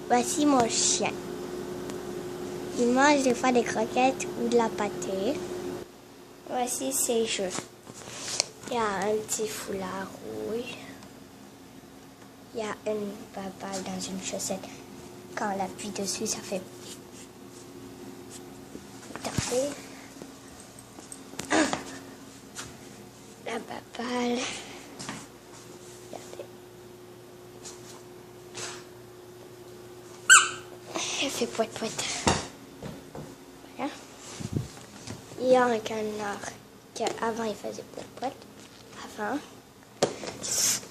Voici mon chien. Il mange des fois des croquettes ou de la pâtée. Voici ses jeux. Il y a un petit foulard rouge. Il y a une babale dans une chaussette. Quand on appuie dessus, ça fait taper. La babale. Regardez. Elle fait poète-poète. Voilà. Il y a un canard qui avant il faisait poète-poète. Avant.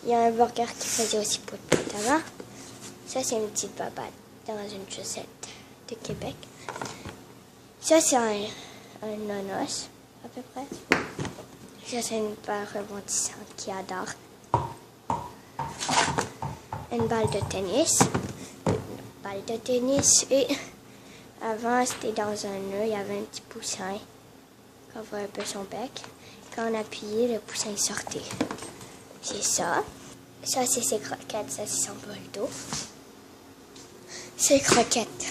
Il y a un burger qui faisait aussi poète-poète avant. Ça, c'est une petite babale dans une chaussette de Québec. Ça, c'est un nonos, à peu près. Ça, c'est une balle rebondissante qui adore. Une balle de tennis. Une balle de tennis. Et avant, c'était dans un nœud. Il y avait un petit poussin. On voit un peu son bec. Quand on appuyait, le poussin sortait. C'est ça. Ça, c'est ses croquettes. Ça, c'est son bol d'eau. Ses croquettes.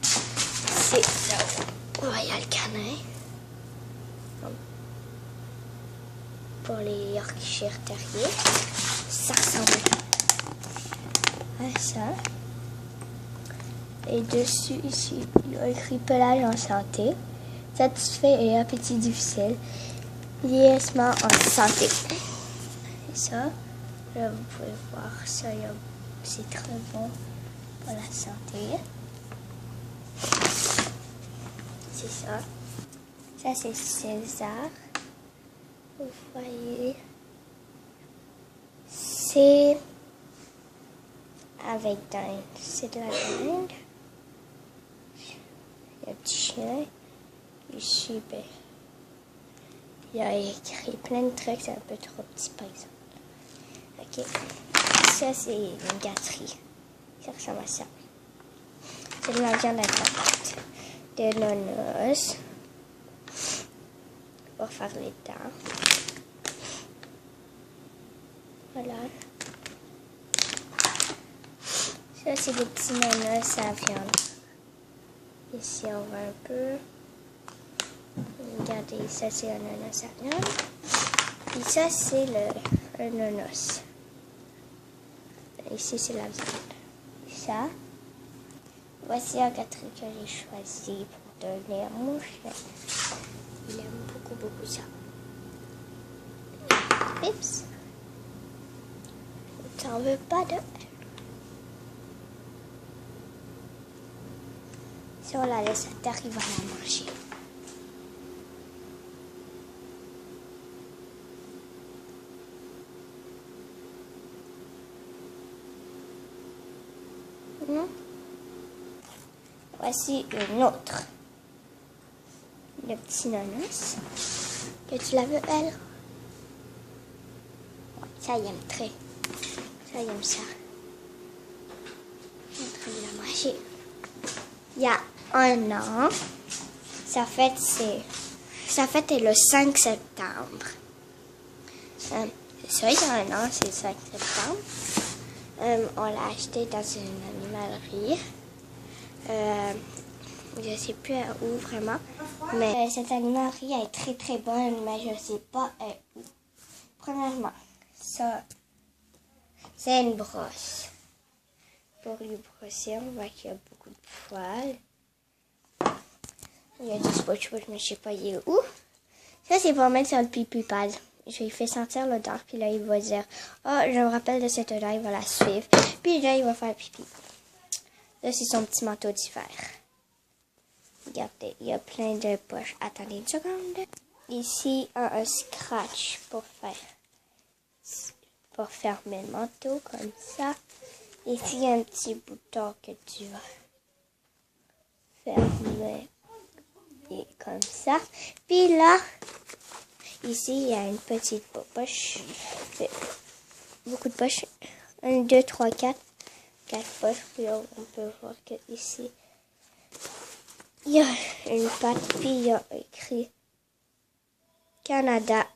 C'est ça. Il y a le canin. Pour les Yorkshire Terriers. Ça ressemble à ça. Et dessus, ici, il y a écrit pelage en santé. Satisfait et appétit difficile. Vieillissement en santé. Et ça, là, vous pouvez voir ça. C'est très bon pour la santé. C'est ça. Ça, c'est César. Vous voyez. C'est avec dinde. C'est de la dinde. Il y a un petit chien. Ici, ben, il y a écrit plein de trucs. C'est un peu trop petit, par exemple. Ok. Ça, c'est une gâterie. Ça ressemble à ça. C'est de la viande à patate. Des nonos. Pour faire les dents. Voilà. Ça, c'est des petits nonos à viande. Ici, on voit un peu. Regardez, ça, c'est un nonos à viande. Et ça, c'est un nonos. Ici, c'est la viande. Ça. Voici un gâterie que j'ai choisi pour donner à mon chien. Il aime beaucoup, beaucoup ça. Oups. T'en veux pas de... Si on la laisse à terre, il va la manger. Voici une autre. Le petit nonos. Que tu la veux, elle? Ouais, ça, il aime très. Ça, il aime ça. Il est en train de la manger. Il y a un an. Sa fête est le 5 septembre. C'est ça, il y a un an, c'est le 5 septembre. On l'a acheté dans une animalerie. Je ne sais plus où vraiment. Mais cette animalerie est très très bonne, mais je ne sais pas où. Premièrement, ça, c'est une brosse. Pour lui brosser, on voit qu'il y a beaucoup de poils. Il y a du spotch, mais je ne sais pas il est où. Ça, c'est pour mettre sur le pipi pad. Je lui fais sentir l'odeur, puis là, il va dire « Oh, je me rappelle de cette odeur, il va la suivre. » Puis là, il va faire pipi. Là, c'est son petit manteau d'hiver. Regardez, il y a plein de poches. Attendez une seconde. Ici, un scratch pour fermer le manteau, comme ça. Ici, il y a un petit bouton que tu vas fermer. Et comme ça. Puis là, ici, il y a une petite poche. Beaucoup de poches. 1, 2, 3, 4. 4 poches. Puis là, on peut voir que ici, il y a une patte. Puis il y a écrit Canada